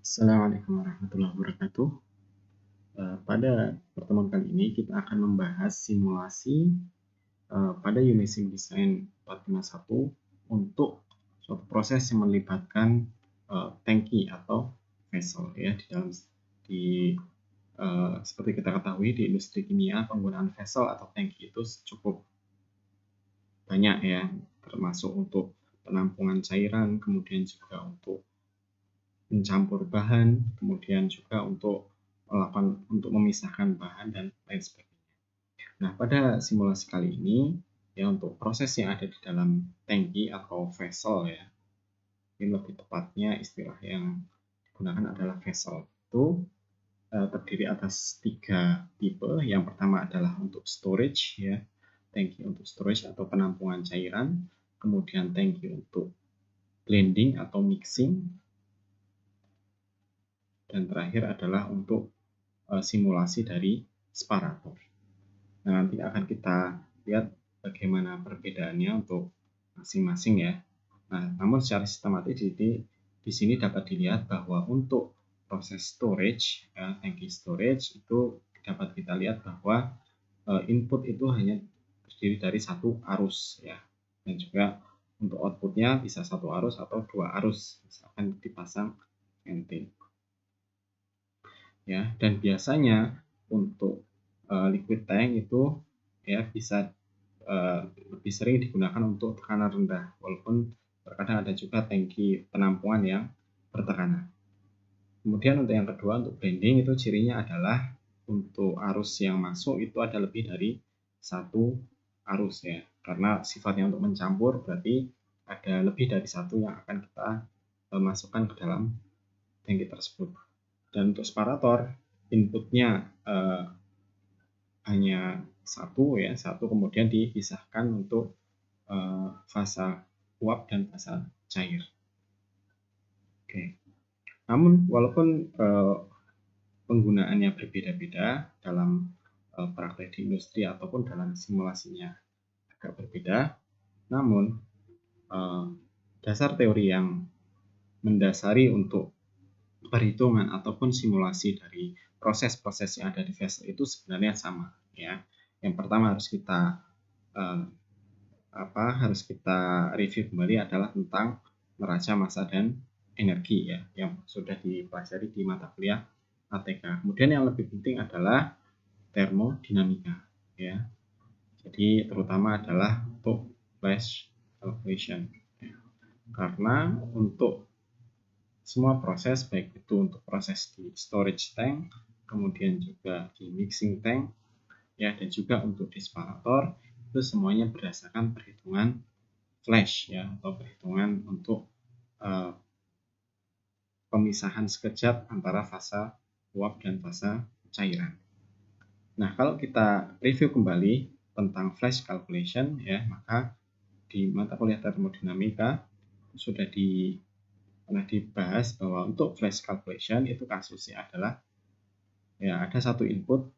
Assalamualaikum warahmatullahi wabarakatuh. Pada pertemuan kali ini kita akan membahas simulasi pada unit sim design 451 untuk suatu proses yang melibatkan tangki atau vessel ya di dalam seperti kita ketahui di industri kimia penggunaan vessel atau tangki itu cukup banyak ya, termasuk untuk penampungan cairan, kemudian juga untuk mencampur bahan, kemudian juga untuk memisahkan bahan dan lain sebagainya. Nah, pada simulasi kali ini ya untuk proses yang ada di dalam tangki atau vessel ya, ini lebih tepatnya istilah yang digunakan adalah vessel itu terdiri atas 3 tipe. Yang pertama adalah untuk storage ya, tangki untuk storage atau penampungan cairan, kemudian tangki untuk blending atau mixing, dan terakhir adalah untuk simulasi dari separator. Nah, nanti akan kita lihat bagaimana perbedaannya untuk masing-masing ya. Nah, namun secara sistematis di sini dapat dilihat bahwa untuk proses storage ya, tangki storage itu dapat kita lihat bahwa input itu hanya terdiri dari satu arus ya, dan juga untuk outputnya bisa satu arus atau 2 arus, misalkan dipasang NT. Ya, dan biasanya untuk liquid tank itu ya bisa lebih sering digunakan untuk tekanan rendah, walaupun terkadang ada juga tangki penampungan yang bertekanan. Kemudian untuk yang kedua, untuk blending itu cirinya adalah untuk arus yang masuk itu ada lebih dari satu arus ya, karena sifatnya untuk mencampur berarti ada lebih dari satu yang akan kita masukkan ke dalam tangki tersebut. Dan untuk separator inputnya hanya satu kemudian dipisahkan untuk fasa uap dan fasa cair. Oke. Namun walaupun penggunaannya berbeda-beda dalam praktek di industri ataupun dalam simulasinya agak berbeda, namun dasar teori yang mendasari untuk perhitungan ataupun simulasi dari proses-proses yang ada di vessel itu sebenarnya sama ya. Yang pertama harus kita review kembali adalah tentang neraca massa dan energi ya, yang sudah dipelajari di mata kuliah ATK. Kemudian yang lebih penting adalah termodinamika ya. Jadi terutama adalah untuk flash calculation ya. Karena untuk semua proses, baik itu untuk proses di storage tank, kemudian juga di mixing tank ya, dan juga untuk di separator, itu semuanya berdasarkan perhitungan flash ya, atau perhitungan untuk pemisahan sekejap antara fasa uap dan fasa cairan. Nah, kalau kita review kembali tentang flash calculation ya, maka di mata kuliah termodinamika sudah pernah dibahas bahwa untuk flash calculation itu kasusnya adalah ya ada satu input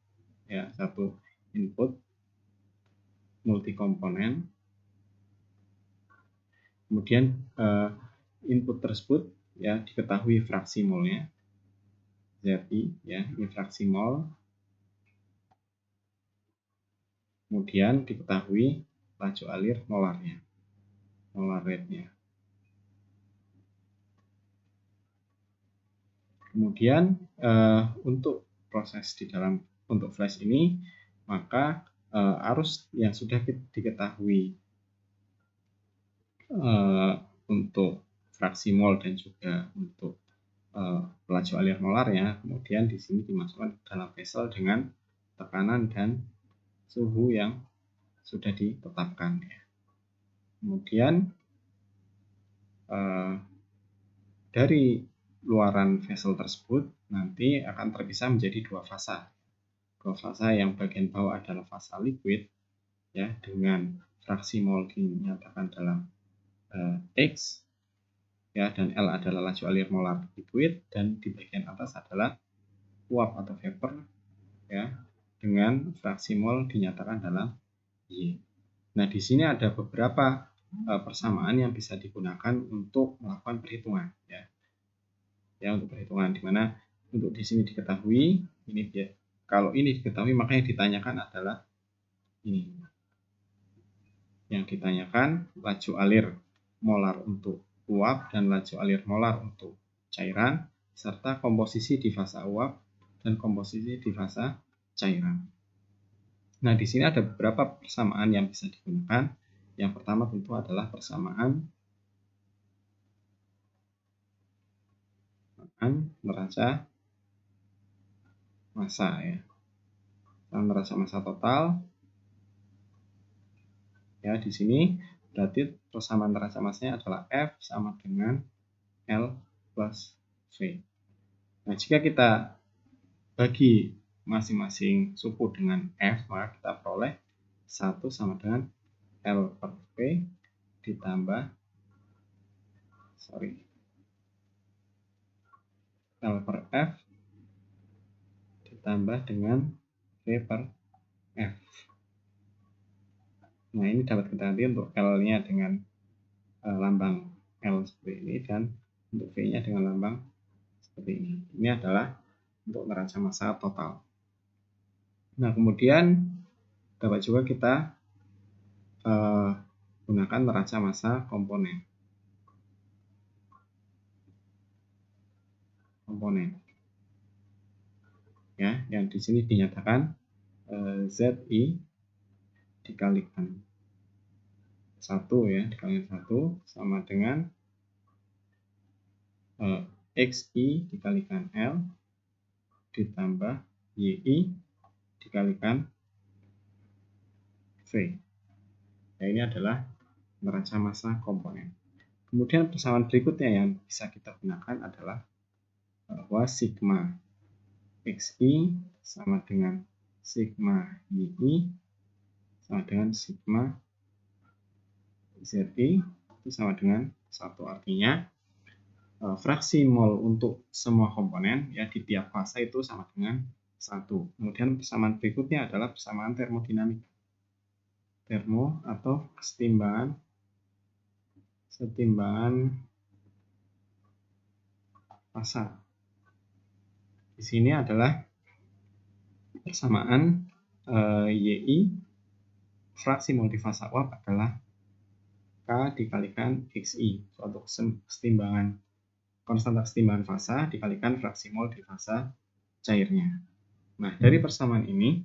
multi komponen, kemudian input tersebut ya diketahui fraksi molnya Zi ya, ini fraksi mol, kemudian diketahui laju alir molarnya, molar rate-nya. Kemudian untuk proses untuk flash ini, maka arus yang sudah diketahui untuk fraksi mol dan juga untuk laju alir molarnya, kemudian di sini dimasukkan ke dalam vessel dengan tekanan dan suhu yang sudah ditetapkan ya. Kemudian dari luaran vessel tersebut nanti akan terpisah menjadi dua fasa yang bagian bawah adalah fasa liquid ya, dengan fraksi mol dinyatakan dalam X ya, dan L adalah laju alir molar liquid, dan di bagian atas adalah uap atau vapor ya, dengan fraksi mol dinyatakan dalam Y. Nah, di sini ada beberapa persamaan yang bisa digunakan untuk melakukan perhitungan ya. ya untuk perhitungan, dimana untuk di sini diketahui ini dia. Kalau ini diketahui maka yang ditanyakan adalah ini. Yang ditanyakan laju alir molar untuk uap dan laju alir molar untuk cairan, serta komposisi di fasa uap dan komposisi di fasa cairan. Nah, di sini ada beberapa persamaan yang bisa digunakan. Yang pertama tentu adalah persamaan neraca massa ya. Neraca massa total. Ya, di sini berarti persamaan neraca massanya adalah F sama dengan L plus V. Nah, jika kita bagi masing-masing suku dengan F, maka kita peroleh 1 sama dengan L per V ditambah L per F ditambah dengan V per F. Nah, ini dapat kita ganti untuk L-nya dengan lambang L seperti ini dan untuk V-nya dengan lambang seperti ini. Ini adalah untuk neraca massa total. Nah, kemudian dapat juga kita gunakan neraca massa komponen. Ya, yang di sini dinyatakan ZI dikalikan 1 ya, dikalikan 1 sama dengan XI dikalikan L ditambah YI dikalikan V. Nah, ini adalah neraca massa komponen. Kemudian persamaan berikutnya yang bisa kita gunakan adalah bahwa sigma XI sama dengan sigma YI sama dengan sigma ZI itu sama dengan 1. Artinya fraksi mol untuk semua komponen ya di tiap fase itu sama dengan 1. Kemudian persamaan berikutnya adalah persamaan termodinamika. Termo atau kesetimbangan fasa. Di sini adalah persamaan YI fraksi mol di fasa uap adalah K dikalikan XI, suatu kesetimbangan konstanta kesetimbangan fasa dikalikan fraksi mol di fasa cairnya. Nah, dari persamaan ini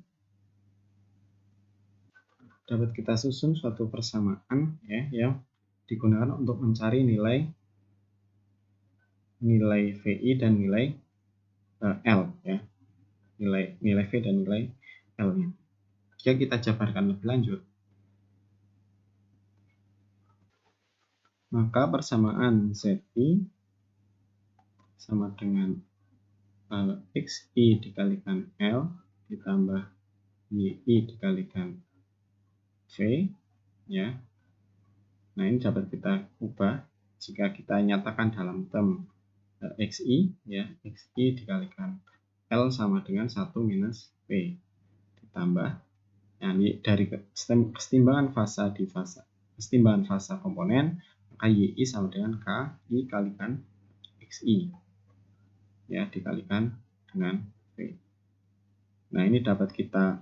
dapat kita susun suatu persamaan ya yang digunakan untuk mencari nilai VI dan nilai L ya. Nilai V dan nilai L-nya. Jika kita jabarkan lebih lanjut, maka persamaan ZI sama dengan XI dikalikan L ditambah YI dikalikan V ya. Nah, ini dapat kita ubah jika kita nyatakan dalam term XI ya, XI dikalikan L sama dengan 1 minus V ditambah dari kesetimbangan fasa di kesetimbangan fasa komponen, maka YI sama dengan KI kalikan XI ya dikalikan dengan V. Nah, ini dapat kita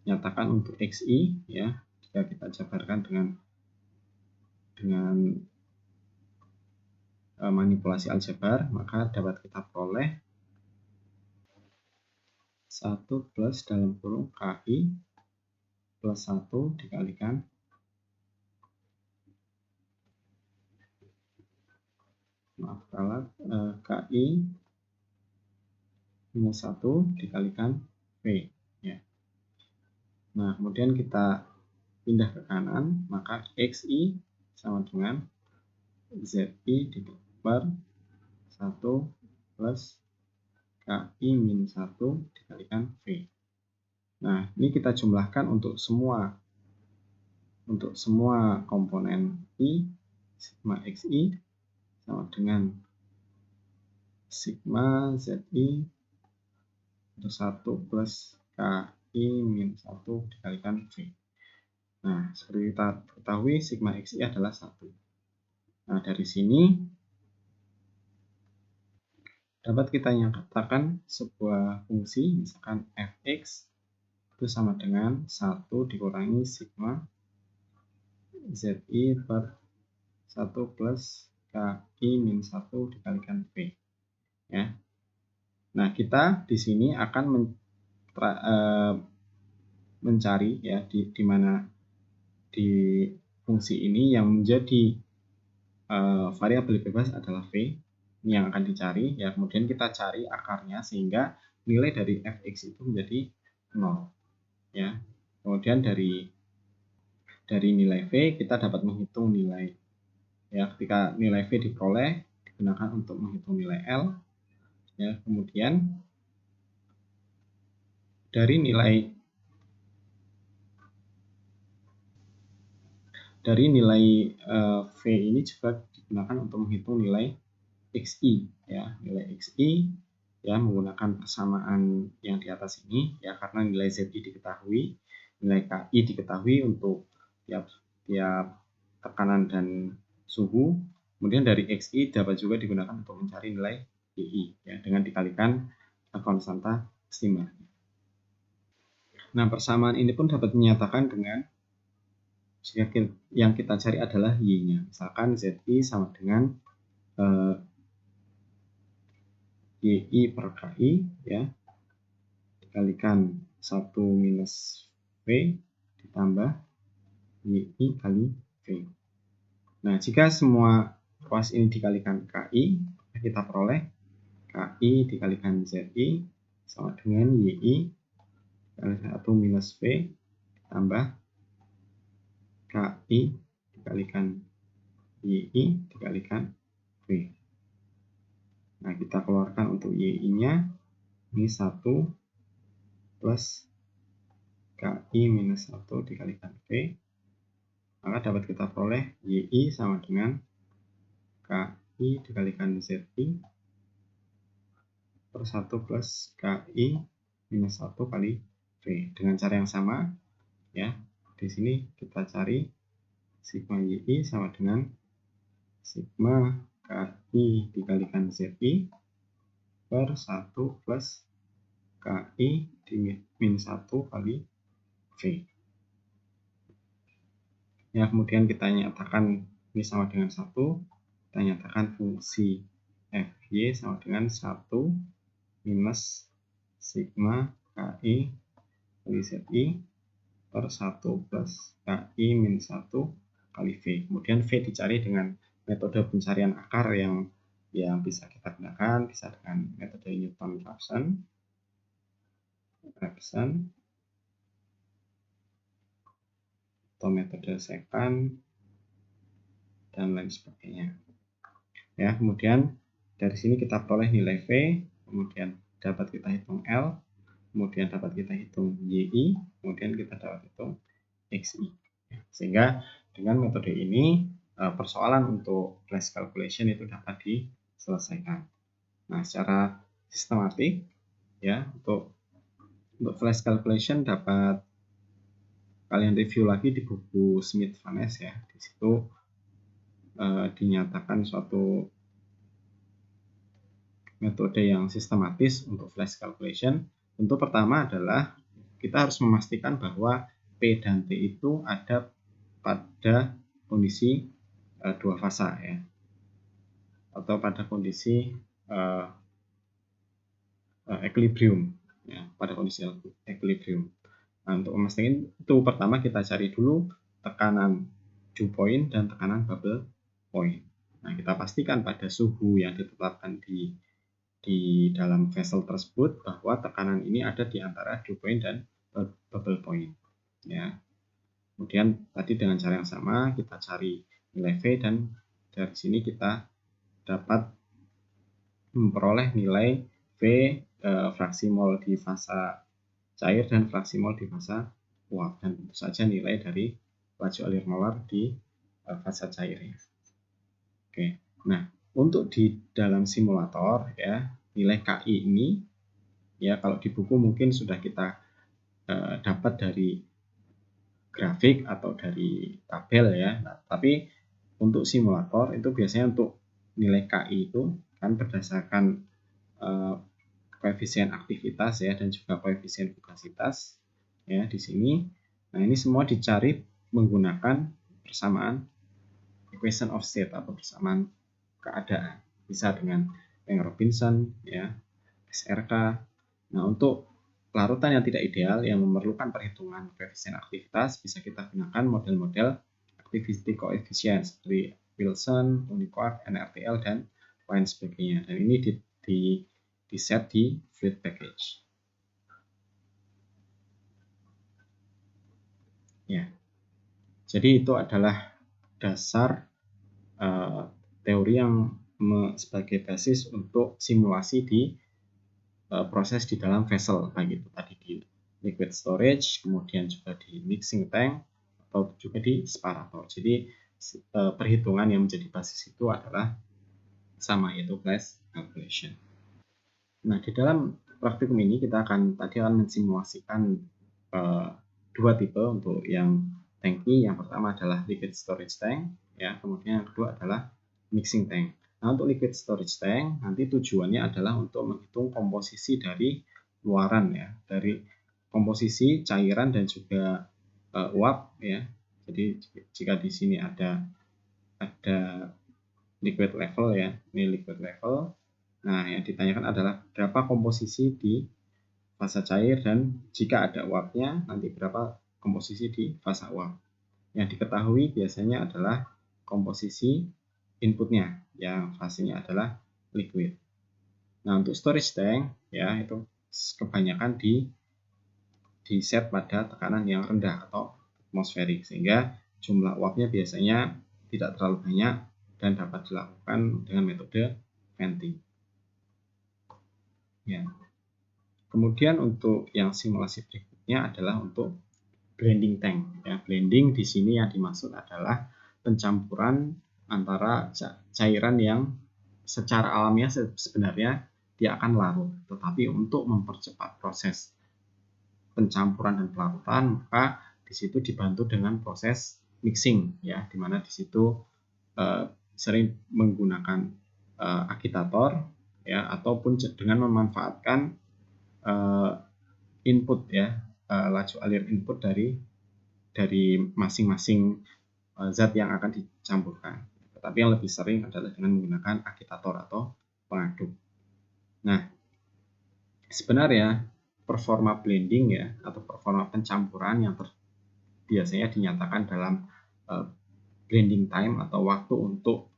nyatakan untuk XI ya, jika kita jabarkan dengan manipulasi aljabar, maka dapat kita peroleh 1 plus dalam kurung KI plus 1 dikalikan KI minus 1 dikalikan V ya. Nah, kemudian kita pindah ke kanan, maka XI sama dengan ZI per 1 plus KI minus 1 dikalikan V. Nah, ini kita jumlahkan untuk semua komponen I, sigma XI sama dengan sigma ZI per 1 plus KI minus 1 dikalikan V. Nah, seperti kita ketahui sigma XI adalah 1. Nah, dari sini dapat kita nyatakan sebuah fungsi, misalkan fx itu sama dengan 1 dikurangi sigma zi per 1 plus ki min 1 dikalikan v. Ya. Nah, kita di sini akan mencari ya di mana di fungsi ini yang menjadi variabel bebas adalah v. Ini yang akan dicari ya. Kemudian kita cari akarnya sehingga nilai dari fx itu menjadi 0 ya. Kemudian dari nilai v kita dapat menghitung nilai ya. Ketika nilai v diperoleh digunakan untuk menghitung nilai L ya. Kemudian dari nilai V ini juga digunakan untuk menghitung nilai XI ya, nilai XI ya menggunakan persamaan yang di atas ini ya, karena nilai ZI diketahui, nilai KI diketahui untuk tiap tekanan dan suhu. Kemudian dari XI dapat juga digunakan untuk mencari nilai YI ya, dengan dikalikan konstanta Steiner. Nah, persamaan ini pun dapat dinyatakan dengan yang kita cari adalah Y-nya. Misalkan ZI sama dengan YI per KI ya, dikalikan 1 minus V ditambah YI kali V. Nah, jika semua ruas ini dikalikan KI, kita peroleh KI dikalikan ZI sama dengan YI kali 1 minus V ditambah KI dikalikan YI dikalikan V. Nah, kita keluarkan untuk YI-nya, ini 1 plus KI minus 1 dikalikan V. Maka dapat kita peroleh YI sama dengan KI dikalikan ZI per 1 plus KI minus 1 kali V. Dengan cara yang sama, ya, di sini kita cari sigma YI sama dengan sigma KI dikalikan ZI per 1 plus KI min 1 kali V. Ya, kemudian kita nyatakan ini sama dengan 1. Kita nyatakan fungsi Fy sama dengan 1 minus sigma KI kali ZI per 1 plus KI min 1 kali V. Kemudian V dicari dengan metode pencarian akar yang bisa kita gunakan, bisa dengan metode Newton-Raphson atau metode secant dan lain sebagainya. Ya, kemudian dari sini kita peroleh nilai V, kemudian dapat kita hitung L, kemudian dapat kita hitung YI, kemudian kita dapat hitung XI. Sehingga dengan metode ini persoalan untuk flash calculation itu dapat diselesaikan. Nah, secara sistematik ya, untuk flash calculation dapat kalian review lagi di buku Smith-Van Ness ya. Di situ dinyatakan suatu metode yang sistematis untuk flash calculation. Tentu pertama adalah kita harus memastikan bahwa P dan T itu ada pada kondisi dua fasa ya, atau pada kondisi equilibrium ya, pada kondisi equilibrium. Nah, untuk memastikan itu pertama kita cari dulu tekanan dew point dan tekanan bubble point. Nah, kita pastikan pada suhu yang ditetapkan di dalam vessel tersebut bahwa tekanan ini ada di antara dew point dan bubble point. Ya. Kemudian tadi dengan cara yang sama kita cari nilai V dan dari sini kita dapat memperoleh nilai V fraksi mol di fasa cair dan fraksi mol di fasa uap, dan tentu saja nilai dari laju alir molar di fasa cairnya. Oke, nah untuk di dalam simulator ya, nilai KI ini ya kalau di buku mungkin sudah kita dapat dari grafik atau dari tabel ya. Nah, tapi untuk simulator itu biasanya untuk nilai KI itu kan berdasarkan koefisien aktivitas ya dan juga koefisien fugasitas ya di sini. Nah, ini semua dicari menggunakan persamaan equation of state atau persamaan keadaan. Bisa dengan Weng-Robinson ya, SRK. Nah, untuk larutan yang tidak ideal yang memerlukan perhitungan koefisien aktivitas bisa kita gunakan model-model activity coefficient seperti Wilson, Uniquark, NRTL dan lain sebagainya. Dan ini di set di fluid package. Ya. Jadi itu adalah dasar teori yang sebagai basis untuk simulasi di proses di dalam vessel, baik itu tadi di liquid storage, kemudian juga di mixing tank, atau juga di separator. Jadi perhitungan yang menjadi basis itu adalah sama, yaitu flash calculation. Nah, di dalam praktikum ini kita akan mensimulasikan dua tipe untuk yang tangki. Yang pertama adalah liquid storage tank, ya. Kemudian yang kedua adalah mixing tank. Nah, untuk liquid storage tank nanti tujuannya adalah untuk menghitung komposisi dari luaran ya, dari komposisi cairan dan juga uap ya. Jadi jika di sini ada liquid level ya, ini liquid level. Nah, yang ditanyakan adalah berapa komposisi di fasa cair dan jika ada uapnya nanti berapa komposisi di fasa uap. Yang diketahui biasanya adalah komposisi inputnya yang fasenya adalah liquid. Nah, untuk storage tank ya itu kebanyakan di set pada tekanan yang rendah atau atmosferik sehingga jumlah uapnya biasanya tidak terlalu banyak dan dapat dilakukan dengan metode venting. Ya. Kemudian untuk yang simulasi berikutnya adalah untuk blending tank. Ya, blending di sini yang dimaksud adalah pencampuran antara cairan yang secara alamiah sebenarnya dia akan larut, tetapi untuk mempercepat proses pencampuran dan pelarutan, maka di situ dibantu dengan proses mixing, ya, di mana di situ sering menggunakan agitator, ya, ataupun dengan memanfaatkan input ya, laju alir input dari masing-masing zat yang akan dicampurkan. Tetapi yang lebih sering adalah dengan menggunakan agitator atau pengaduk. Nah, sebenarnya performa blending ya atau performa pencampuran yang biasanya dinyatakan dalam blending time atau waktu untuk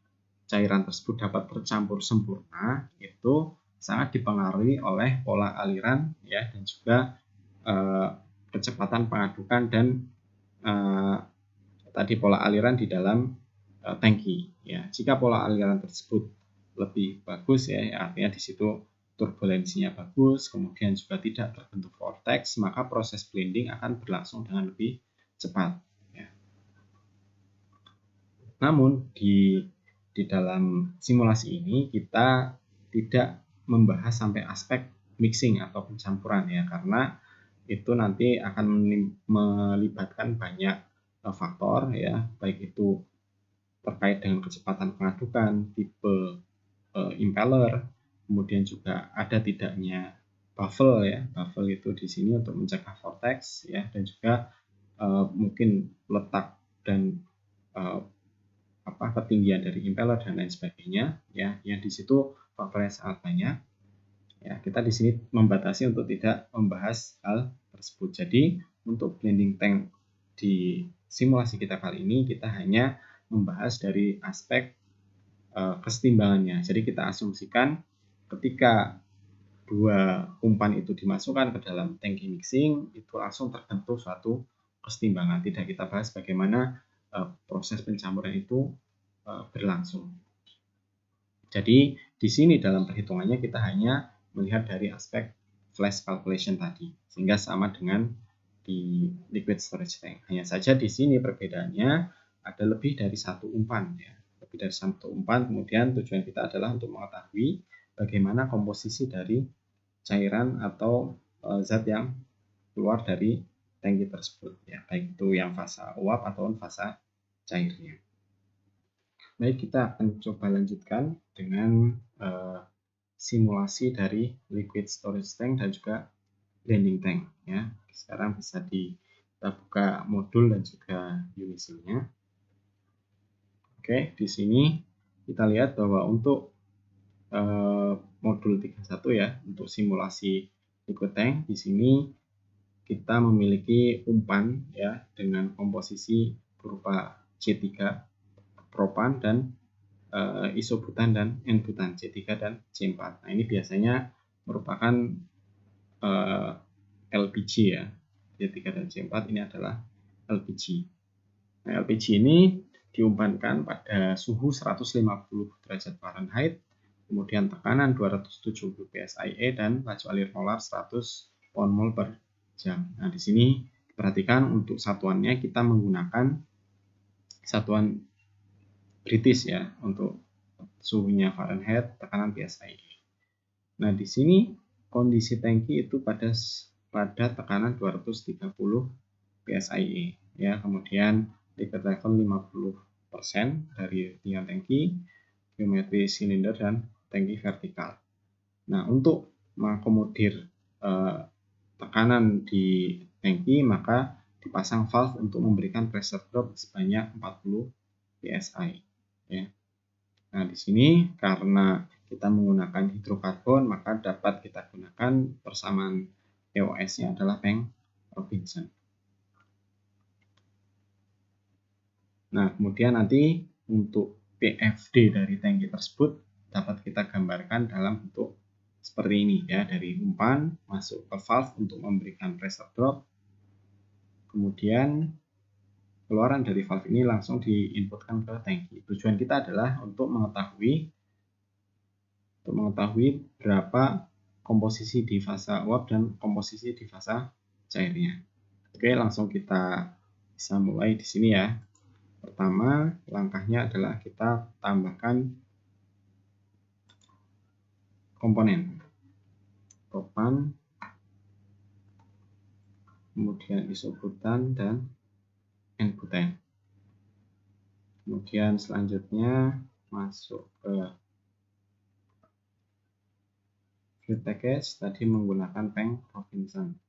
cairan tersebut dapat tercampur sempurna itu sangat dipengaruhi oleh pola aliran ya dan juga kecepatan pengadukan dan tadi pola aliran di dalam tangki ya. Jika pola aliran tersebut lebih bagus ya artinya di situ turbulensinya bagus, kemudian juga tidak terbentuk vortex, maka proses blending akan berlangsung dengan lebih cepat ya. Namun di dalam simulasi ini kita tidak membahas sampai aspek mixing atau pencampuran ya, karena itu nanti akan melibatkan banyak faktor ya, baik itu terkait dengan kecepatan pengadukan, tipe impeller, kemudian juga ada tidaknya baffle ya. Baffle itu di sini untuk mencegah vortex ya, dan juga mungkin letak dan ketinggian dari impeller dan lain sebagainya ya, yang di situ faktornya sangat banyak ya. Kita di sini membatasi untuk tidak membahas hal tersebut. Jadi untuk blending tank di simulasi kita kali ini kita hanya membahas dari aspek kesetimbangannya. Jadi kita asumsikan ketika dua umpan itu dimasukkan ke dalam tangki mixing itu langsung terbentuk suatu kesetimbangan. Tidak kita bahas bagaimana proses pencampuran itu berlangsung. Jadi di sini dalam perhitungannya kita hanya melihat dari aspek flash calculation tadi, sehingga sama dengan di liquid storage tank. Hanya saja di sini perbedaannya ada lebih dari satu umpan ya. Lebih dari satu umpan, kemudian tujuan kita adalah untuk mengetahui bagaimana komposisi dari cairan atau zat yang keluar dari tangki tersebut ya, baik itu yang fasa uap ataupun fasa cairnya. Baik, kita akan coba lanjutkan dengan simulasi dari liquid storage tank dan juga blending tank ya. Sekarang bisa kita buka modul dan juga Unity-nya. Oke, di sini kita lihat bahwa untuk modul 31 ya, untuk simulasi liquid tank, di sini kita memiliki umpan ya dengan komposisi berupa C3 propan dan isobutan dan N-butan C3 dan C4. Nah, ini biasanya merupakan LPG ya. C3 dan C4 ini adalah LPG. Nah, LPG ini diumpankan pada suhu 150 derajat Fahrenheit, kemudian tekanan 270 pSIe dan laju alir molar 100 pound/mol per jam. Nah, di sini perhatikan untuk satuannya kita menggunakan satuan British ya untuk suhunya Fahrenheit, tekanan pSIe. Nah, di sini kondisi tangki itu pada tekanan 230 pSIe ya. Kemudian liquid level 50% dari tingkat tangki, geometri silinder dan tangki vertikal. Nah, untuk mengakomodir tekanan di tangki, maka dipasang valve untuk memberikan pressure drop sebanyak 40 psi ya. Nah, di sini karena kita menggunakan hidrokarbon, maka dapat kita gunakan persamaan EOS-nya adalah Bank Robinson. Nah, kemudian nanti untuk PFD dari tangki tersebut dapat kita gambarkan dalam bentuk seperti ini ya, dari umpan masuk ke valve untuk memberikan pressure drop, kemudian keluaran dari valve ini langsung diinputkan ke tangki. Tujuan kita adalah untuk mengetahui berapa komposisi di fasa uap dan komposisi di fasa cairnya. Oke, langsung kita bisa mulai di sini ya. Pertama, langkahnya adalah kita tambahkan komponen propan, kemudian isobutan dan N-butan. Kemudian selanjutnya masuk ke fluid package, tadi menggunakan Bank Robinson.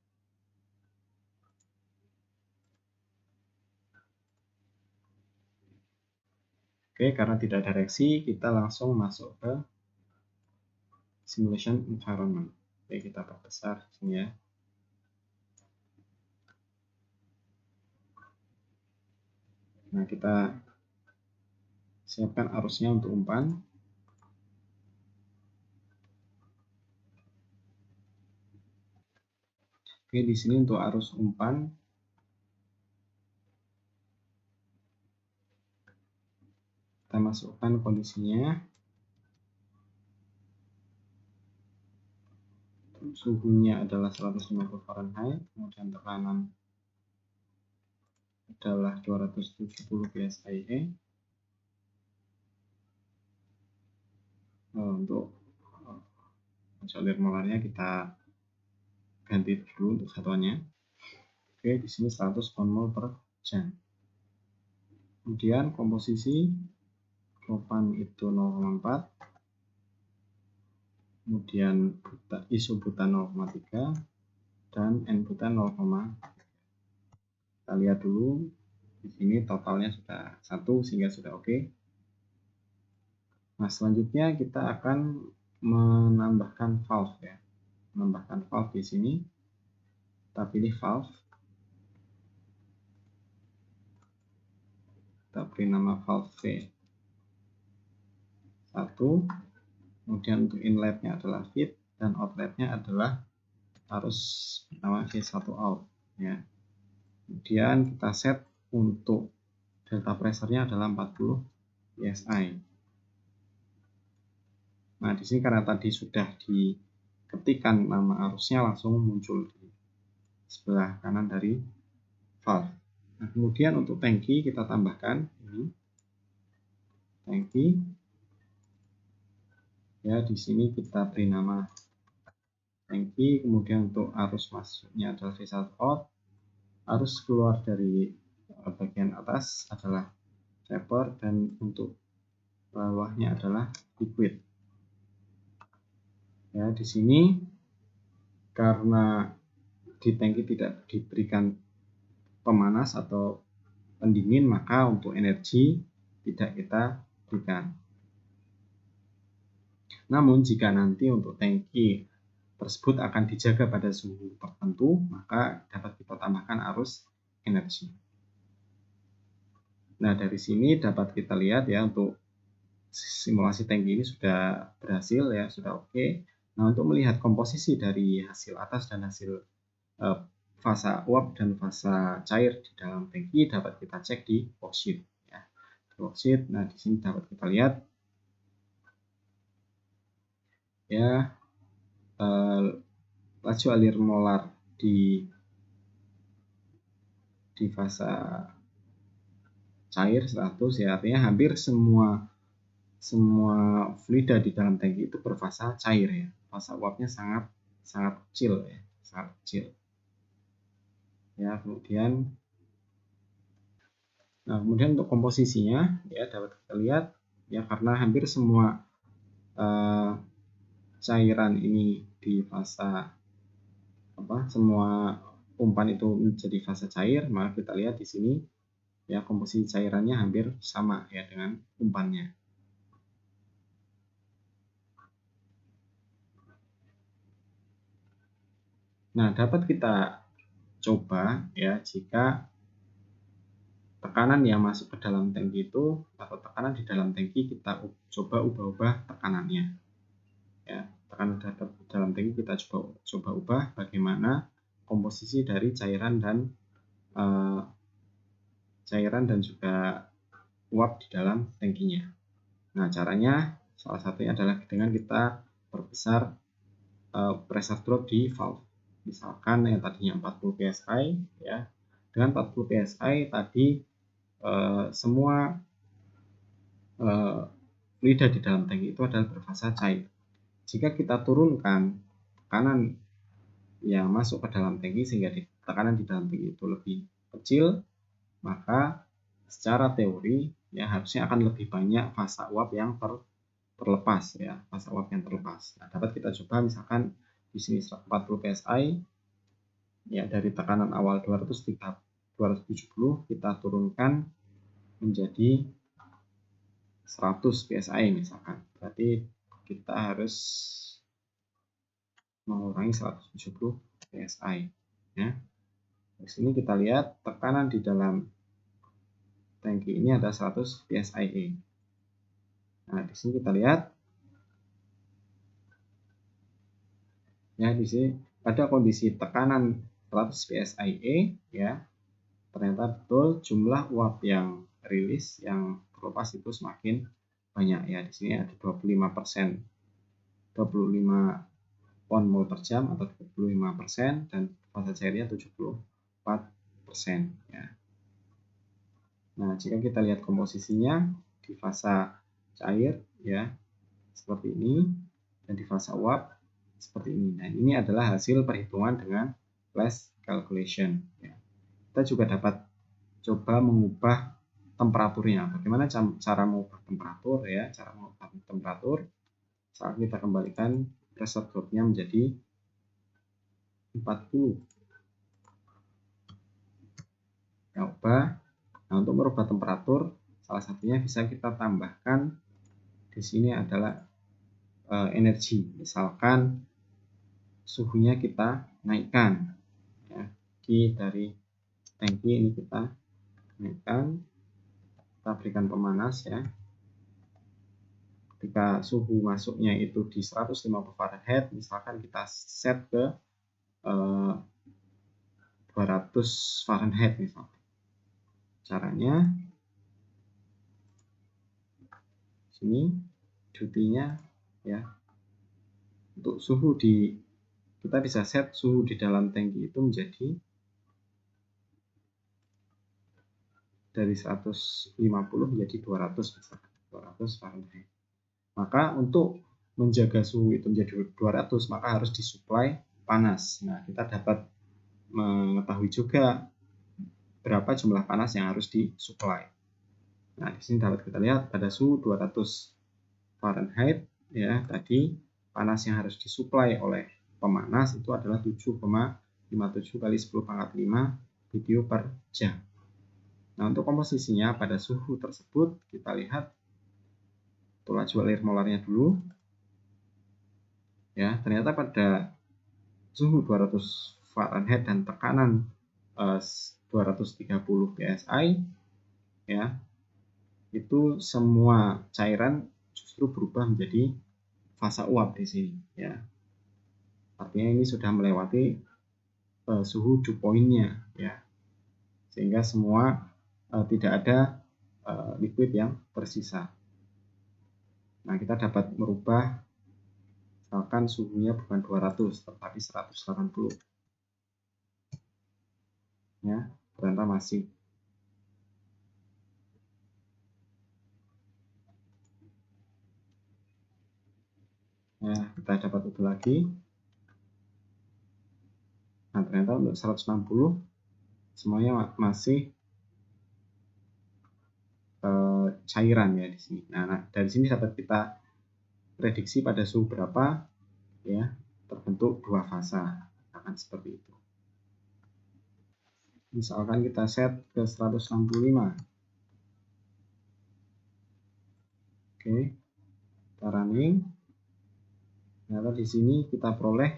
Oke, karena tidak ada reaksi, kita langsung masuk ke simulation environment. Oke, kita perbesar di sini ya. Nah, kita siapkan arusnya untuk umpan. Oke, di sini untuk arus umpan kita masukkan kondisinya. Suhunya adalah 150 Fahrenheit, kemudian tekanan adalah 270 pSIe. Untuk alir molarnya kita ganti dulu untuk satuannya. Oke, di sini 100 pound/mol per jam. Kemudian komposisi propan itu 0,4, kemudian isobutan 0,3 dan N-butan 0,3. Kita lihat dulu di sini totalnya sudah 1 sehingga sudah oke. Nah, selanjutnya kita akan menambahkan valve ya. Menambahkan valve di sini. Kita pilih valve. Kita beri nama valve V1. Kemudian untuk inletnya adalah feed dan outletnya adalah arus pertama V1 out ya. Kemudian kita set untuk delta pressure-nya adalah 40 psi. Nah, di sini karena tadi sudah diketikkan nama arusnya langsung muncul di sebelah kanan dari valve. Nah, kemudian untuk tangki kita tambahkan ini tangki. Ya, di sini kita beri nama tangki, kemudian untuk arus masuknya adalah V1 out, arus keluar dari bagian atas adalah taper, dan untuk bawahnya adalah liquid. Ya, di sini karena di tangki tidak diberikan pemanas atau pendingin, maka untuk energi tidak kita berikan. Namun jika nanti untuk tangki tersebut akan dijaga pada suhu tertentu, maka dapat kita tambahkan arus energi. Nah, dari sini dapat kita lihat ya, untuk simulasi tangki ini sudah berhasil ya, sudah oke. Nah, untuk melihat komposisi dari hasil atas dan hasil fasa uap dan fasa cair di dalam tangki dapat kita cek di worksheet ya. Di worksheet, nah di sini dapat kita lihat ya, laju alir molar di fasa cair 100 ya, artinya hampir semua fluida di dalam tangki itu berfasa cair ya. Fasa uapnya sangat kecil ya, sangat kecil. Ya, kemudian untuk komposisinya ya dapat kita lihat ya, karena hampir semua cairan ini di fasa semua umpan itu menjadi fasa cair, maka kita lihat di sini ya, komposisi cairannya hampir sama ya dengan umpannya. Nah, dapat kita coba ya, jika tekanan yang masuk ke dalam tangki itu, atau tekanan di dalam tangki, kita coba ubah tekanannya ya. Tekanan dalam tangki kita coba ubah bagaimana komposisi dari cairan dan juga uap di dalam tangkinya. Nah, caranya salah satunya adalah dengan kita perbesar pressure drop di valve. Misalkan yang tadinya 40 psi ya, dengan 40 psi tadi semua fluida di dalam tangki itu adalah berfasa cair. Jika kita turunkan tekanan yang masuk ke dalam tangki sehingga tekanan di dalam tangki itu lebih kecil, maka secara teori ya harusnya akan lebih banyak fasa uap yang terlepas ya, fasa uap yang terlepas. Nah, dapat kita coba misalkan di sini 40 psi ya, dari tekanan awal 270 kita turunkan menjadi 100 psi misalkan. Berarti kita harus mengurangi 170 psi ya. Di sini kita lihat tekanan di dalam tangki ini ada 100 psi. Nah, di sini kita lihat ya, di sini pada kondisi tekanan 100 psi ya, ternyata betul jumlah uap yang rilis yang terlepas itu semakin banyak ya. Di sini ada 25%, 25 pound mol per jam atau 25%, dan fasa cairnya 74% ya. Nah, jika kita lihat komposisinya di fasa cair ya seperti ini, dan di fasa uap seperti ini. Nah, ini adalah hasil perhitungan dengan flash calculation ya. Kita juga dapat coba mengubah temperaturnya. Bagaimana cara mengubah temperatur ya? Cara mengubah temperatur saat kita kembalikan pressure drop-nya menjadi 40. Kita ubah. Nah, untuk merubah temperatur salah satunya bisa kita tambahkan di sini adalah energi. Misalkan suhunya kita naikkan ya, dari tangki ini kita naikkan, kita berikan pemanas ya. Ketika suhu masuknya itu di 150 Fahrenheit, misalkan kita set ke 200 Fahrenheit misalkan. Caranya sini duty-nya ya, untuk suhu kita bisa set suhu di dalam tangki itu menjadi dari 150 menjadi 200 misalkan, 200 Fahrenheit. Maka untuk menjaga suhu itu menjadi 200, maka harus disuplai panas. Nah, kita dapat mengetahui juga berapa jumlah panas yang harus disuplai. Nah, di sini dapat kita lihat pada suhu 200 Fahrenheit ya, tadi panas yang harus disuplai oleh pemanas itu adalah 7,57 kali 10 pangkat 5 BTU per jam. Nah, untuk komposisinya pada suhu tersebut kita lihat untuk laju air molarnya dulu. Ya, ternyata pada suhu 200 Fahrenheit dan tekanan 230 psi ya, itu semua cairan justru berubah menjadi fase uap di sini ya. Artinya ini sudah melewati suhu dew point-nya ya. Sehingga semua tidak ada liquid yang tersisa. Nah, kita dapat merubah misalkan suhunya bukan 200 tetapi 180 ya, ternyata masih. Nah, kita dapat itu lagi. Nah, ternyata untuk 160 semuanya masih cairan ya di sini. Nah, dari sini dapat kita prediksi pada suhu berapa ya terbentuk dua fasa, akan seperti itu. Misalkan kita set ke 165. Oke, kita running. Ternyata di sini kita peroleh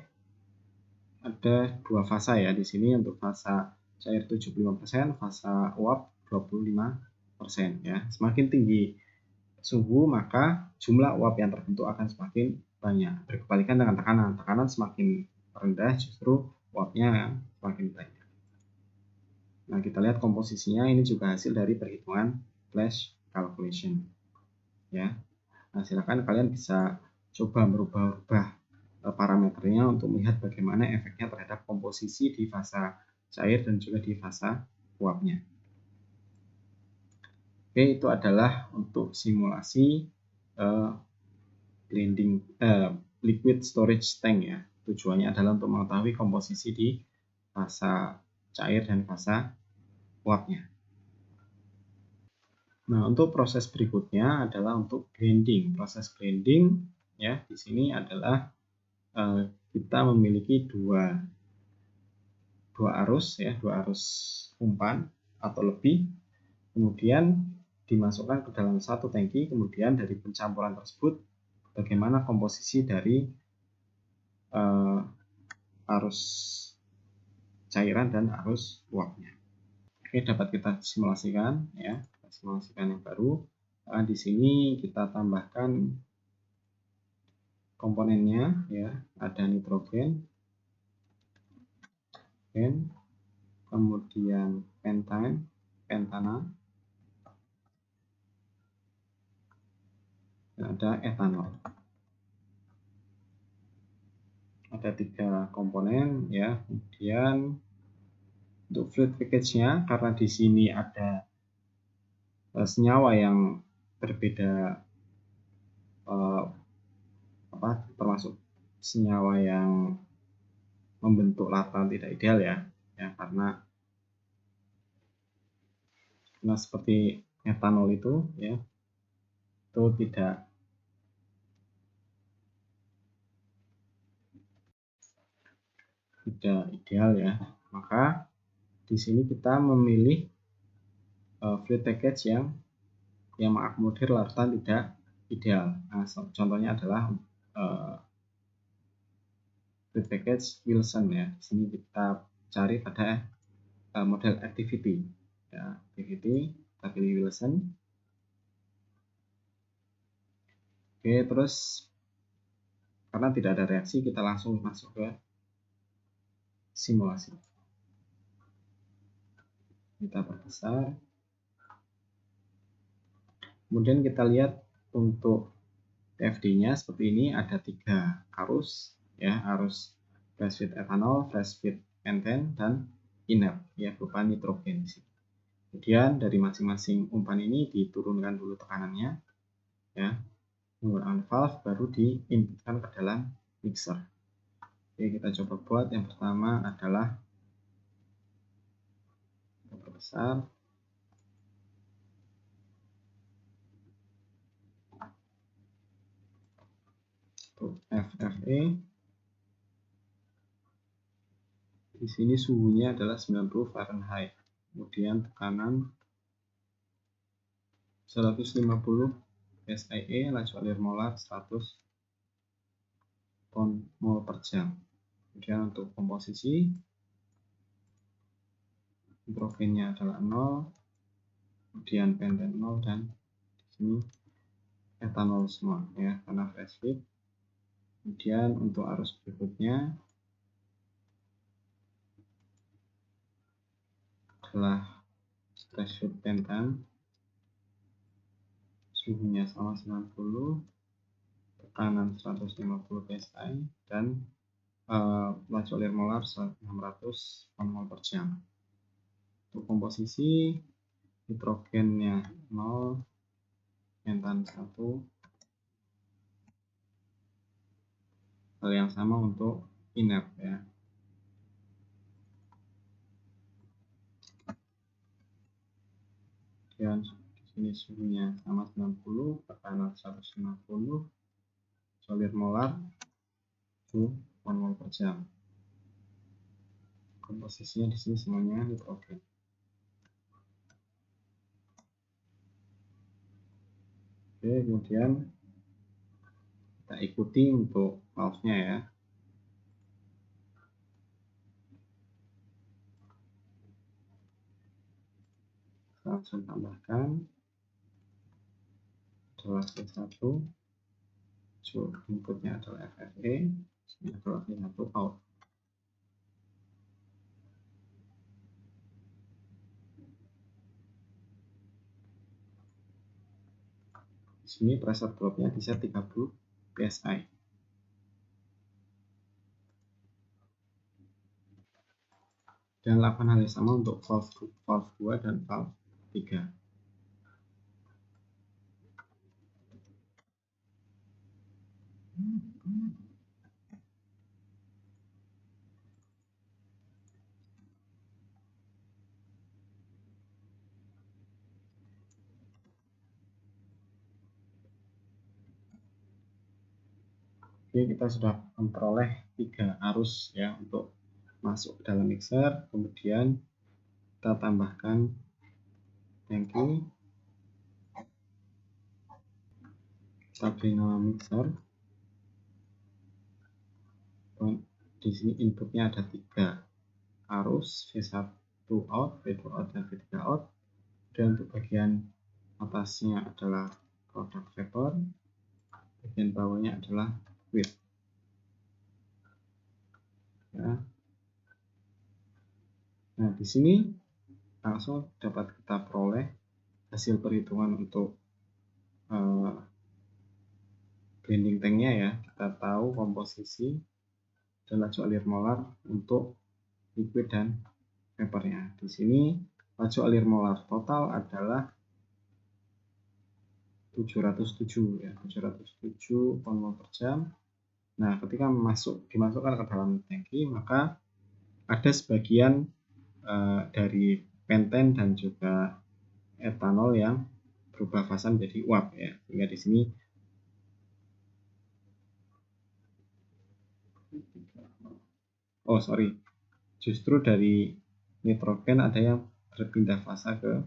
ada dua fasa ya di sini, untuk fasa cair 75%, fasa uap 25% ya. Semakin tinggi suhu maka jumlah uap yang terbentuk akan semakin banyak. Berkebalikan dengan tekanan. Tekanan semakin rendah justru uapnya semakin banyak. Nah, kita lihat komposisinya ini juga hasil dari perhitungan flash calculation. Ya. Nah, silakan kalian bisa coba merubah-rubah parameternya untuk melihat bagaimana efeknya terhadap komposisi di fasa cair dan juga di fasa uapnya. Oke, itu adalah untuk simulasi blending liquid storage tank ya. Tujuannya adalah untuk mengetahui komposisi di fasa cair dan fasa uapnya. Nah, untuk proses berikutnya adalah untuk blending. Proses blending ya di sini adalah kita memiliki dua arus ya, dua arus umpan atau lebih, kemudian dimasukkan ke dalam satu tangki. Kemudian dari pencampuran tersebut bagaimana komposisi dari arus cairan dan arus uapnya. Oke, dapat kita simulasikan ya, simulasikan yang baru. Nah, di sini kita tambahkan komponennya ya, ada nitrogen, kemudian pentane, pentana, dan ada etanol. Ada 3 komponen ya. Kemudian untuk fluid package-nya, karena di sini ada senyawa yang berbeda, termasuk senyawa yang membentuk larutan tidak ideal ya, karena seperti etanol itu ya, itu tidak ideal ya. Maka di sini kita memilih fluid package yang mengakomodir larutan tidak ideal. Nah, contohnya adalah fluid package Wilson ya. Di sini kita cari pada model activity ya, activity kita pilih Wilson. Oke, terus karena tidak ada reaksi, kita langsung masuk ke simulasi. Kita perbesar. Kemudian kita lihat untuk TFD-nya seperti ini, ada 3 arus ya, arus flash feed etanol, flash feed pentane, dan inert ya, berupa nitrogen. Kemudian dari masing-masing umpan ini diturunkan dulu tekanannya ya, menggunakan valve, baru diinputkan ke dalam mixer. Oke, kita coba buat. Yang pertama adalah kita perbesar. Untuk FFE di sini suhunya adalah 90 Fahrenheit. Kemudian tekanan 150 psie, laju alir molar 100 ton mol per jam. Kemudian untuk komposisi, nitrogennya adalah 0, kemudian penten 0, dan di sini etanol semua ya, karena fresh feed. Kemudian untuk arus berikutnya adalah fresh feed pentan, suhunya sama 90, tekanan 150 psi, dan laju alir molar 600 ton mol per jam. Untuk komposisi, nitrogennya 0, pentan 1. Hal yang sama untuk inert ya. Dan di sini suhunya sama 90, tekanan 150, solid molar 1 mol per jam. Komposisinya di sini semuanya nitrogen. Oke, kemudian kita ikuti untuk valve-nya ya. Kita langsung tambahkan adalah V1, inputnya adalah FFE, ini adalah V1 out. Di sini pressure drop-nya bisa 30 psi. Dan lakukan hal yang sama untuk valve 2 dan valve 3. Oke, kita sudah memperoleh 3 arus ya untuk masuk ke dalam mixer. Kemudian kita tambahkan tangki, kita beri nama mixer. Di sini inputnya ada 3 arus, V1 out, V2 out, dan V3 out. Dan untuk bagian atasnya adalah product vapor, bagian bawahnya adalah liquid ya. Nah, di sini langsung dapat kita peroleh hasil perhitungan untuk blending tanknya ya. Kita tahu komposisi dan laju alir molar untuk liquid dan vapornya. Di sini laju alir molar total adalah 707 ya, 707 ton mol per jam. Nah, ketika dimasukkan ke dalam tangki, maka ada sebagian dari penten dan juga etanol yang berubah fasa menjadi uap ya. Sehingga di sini justru dari nitrogen ada yang berpindah fasa ke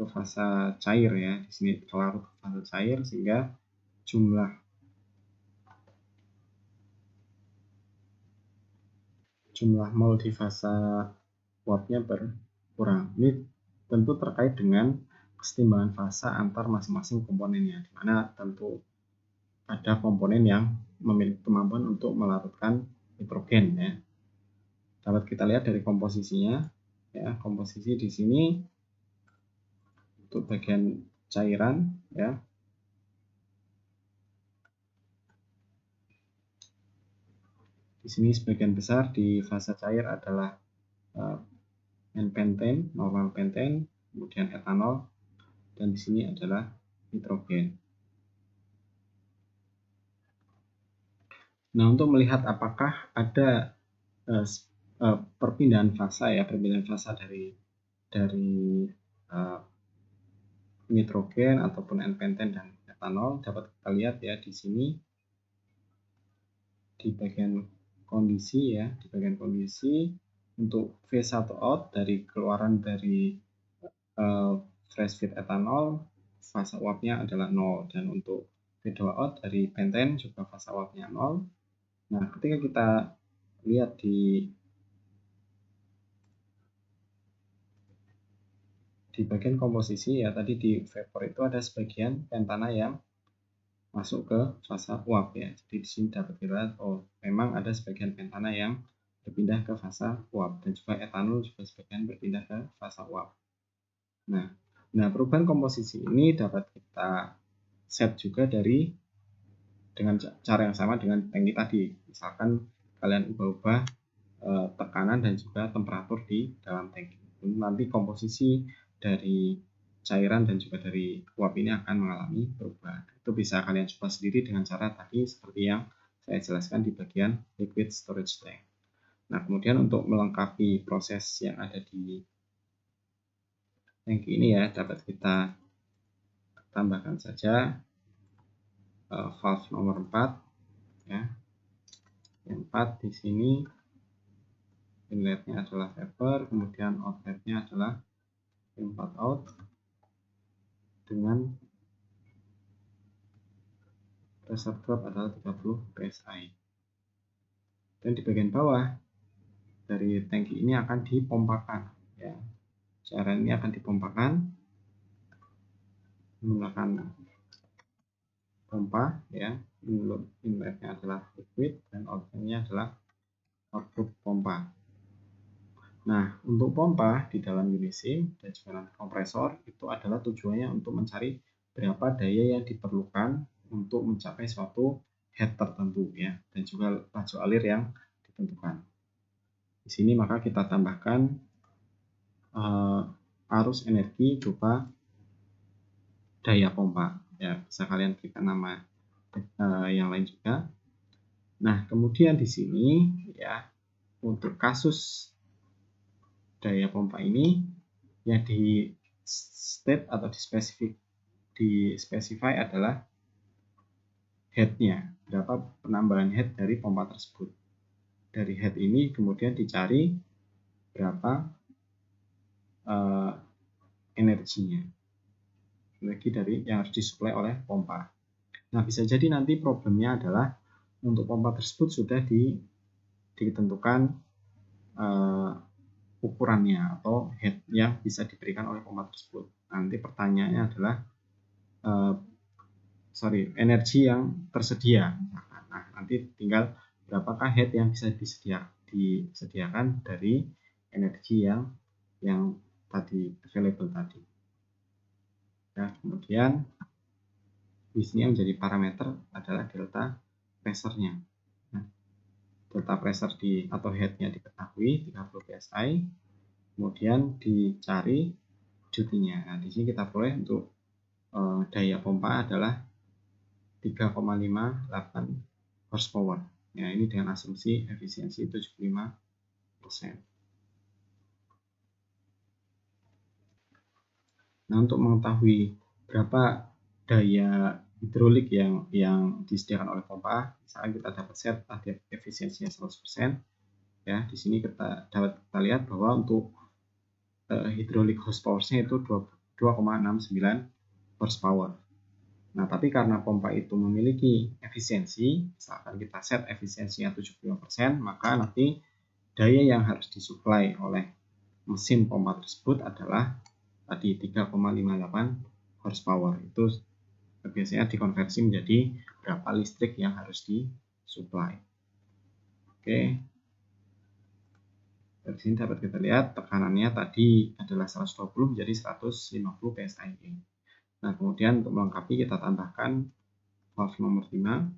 fasa cair ya. Di sini larut ke fasa cair sehingga jumlah mol di fasa uapnya berkurang. Ini tentu terkait dengan kesetimbangan fasa antar masing-masing komponennya, di mana tentu ada komponen yang memiliki kemampuan untuk melarutkan nitrogen ya. Dapat kita lihat dari komposisinya ya. Komposisi di sini untuk bagian cairan ya, di sini sebagian besar di fasa cair adalah N-penten, normal penten, kemudian etanol, dan di sini adalah nitrogen. Nah, untuk melihat apakah ada perpindahan fasa ya, perpindahan fasa dari nitrogen ataupun N-penten dan etanol, dapat kita lihat ya di sini di bagian kondisi ya, di bagian kondisi untuk V1 out dari keluaran dari fresh feed etanol, fase uapnya adalah 0, dan untuk V2 out dari penten juga fase uapnya 0. Nah, ketika kita lihat di bagian komposisi ya, tadi di vapor itu ada sebagian pentana yang masuk ke fase uap ya. Jadi di sini dapat kita lihat, oh memang ada sebagian pentana yang berpindah ke fase uap, dan juga etanol juga sebagian berpindah ke fase uap. Nah, perubahan komposisi ini dapat kita set juga dengan cara yang sama dengan tangki tadi. Misalkan kalian ubah-ubah tekanan dan juga temperatur di dalam tangki. Nanti komposisi dari cairan dan juga dari uap ini akan mengalami perubahan. Itu bisa kalian coba sendiri dengan cara tadi seperti yang saya jelaskan di bagian liquid storage tank. Nah, kemudian untuk melengkapi proses yang ada di tangki ini ya, dapat kita tambahkan saja valve nomor 4 ya. Yang 4 di sini inletnya adalah vapor, kemudian outletnya adalah V4 out dengan pressure drop adalah 30 psi. Dan di bagian bawah dari tangki ini akan dipompakan ya. Cairan ini akan dipompakan menggunakan pompa ya. Inletnya adalah liquid dan outletnya adalah output pompa. Nah, untuk pompa di dalam unisim dan juga nanti kompresor itu adalah tujuannya untuk mencari berapa daya yang diperlukan untuk mencapai suatu head tertentu ya, dan juga laju alir yang ditentukan. Di sini maka kita tambahkan arus energi berupa daya pompa ya, bisa kalian berikan nama yang lain juga. Nah, kemudian di sini ya, untuk kasus daya pompa ini yang di state atau di specify adalah headnya, berapa penambahan head dari pompa tersebut. Dari head ini kemudian dicari berapa energi dari yang harus disuplai oleh pompa. Nah, bisa jadi nanti problemnya adalah untuk pompa tersebut sudah ditentukan ukurannya atau head yang bisa diberikan oleh pompa tersebut. Nanti pertanyaannya adalah energi yang tersedia. Nah, nanti tinggal berapakah head yang bisa disediakan dari energi yang tadi available tadi. Ya, kemudian di sini yang menjadi parameter adalah delta pressure-nya. Nah, delta pressure atau head-nya diketahui 30 psi. Kemudian dicari duty-nya. Nah, di sini kita peroleh untuk daya pompa adalah 3,58 horsepower. Ya, ini dengan asumsi efisiensi 75%. Nah, untuk mengetahui berapa daya hidrolik yang disediakan oleh pompa, misalnya kita dapat set efisiensinya 100%. Ya, di sini dapat kita lihat bahwa untuk hidrolik horsepower-nya itu 2,69 horsepower. Nah, tapi karena pompa itu memiliki efisiensi, misalkan kita set efisiensinya 75%, maka nanti daya yang harus disuplai oleh mesin pompa tersebut adalah tadi 3,58 horsepower. Itu biasanya dikonversi menjadi berapa listrik yang harus disuplai. Oke. Dari sini dapat kita lihat tekanannya tadi adalah 120 menjadi 150 psi. Nah, kemudian untuk melengkapi kita tambahkan valve nomor 5.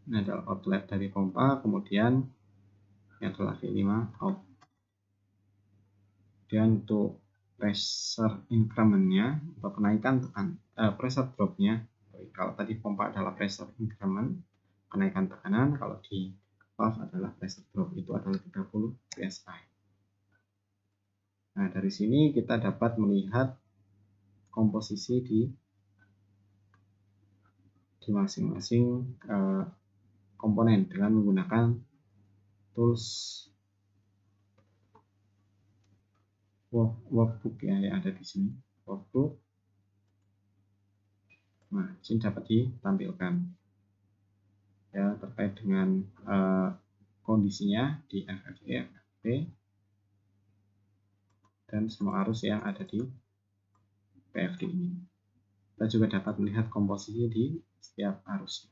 Ini adalah outlet dari pompa, kemudian ini adalah V5 out. Kemudian untuk pressure increment-nya atau kenaikan pressure drop-nya, kalau tadi pompa adalah pressure increment, kenaikan tekanan, kalau di valve adalah pressure drop, itu adalah 30 psi. Nah, dari sini kita dapat melihat komposisi di di masing-masing komponen dengan menggunakan tools workbook ya, yang ada di sini, workbook. Nah, ini dapat ditampilkan ya terkait dengan kondisinya di FFD, FFP, dan semua arus yang ada di PFD ini. Kita juga dapat melihat komposisi di setiap arus.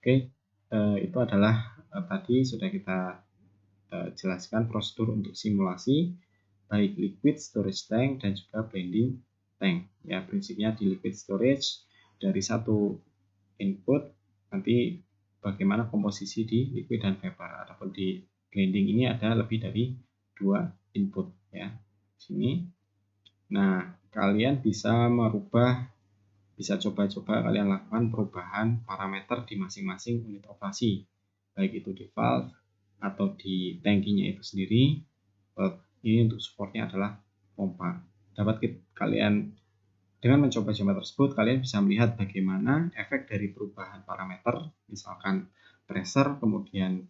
Oke, itu adalah tadi sudah kita jelaskan prosedur untuk simulasi baik liquid storage tank dan juga blending tank. Ya, prinsipnya di liquid storage dari satu input nanti bagaimana komposisi di liquid dan vapor. Ataupun di blending ini ada lebih dari 2 input ya. Sini. Nah, kalian bisa coba-coba kalian lakukan perubahan parameter di masing-masing unit operasi, baik itu di valve atau di tangkinya itu sendiri. Ini untuk supportnya adalah pompa. Kalian dengan mencoba-coba tersebut, kalian bisa melihat bagaimana efek dari perubahan parameter, misalkan pressure, kemudian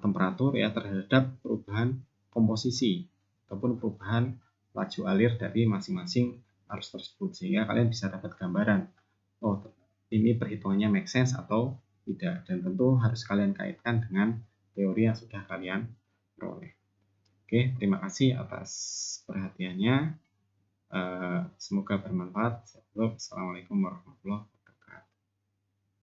temperatur ya, terhadap perubahan komposisi ataupun perubahan laju alir dari masing-masing arus tersebut, sehingga kalian bisa dapat gambaran, oh ini perhitungannya make sense atau tidak, dan tentu harus kalian kaitkan dengan teori yang sudah kalian peroleh. Oke, terima kasih atas perhatiannya. Semoga bermanfaat. Assalamualaikum warahmatullahi wabarakatuh.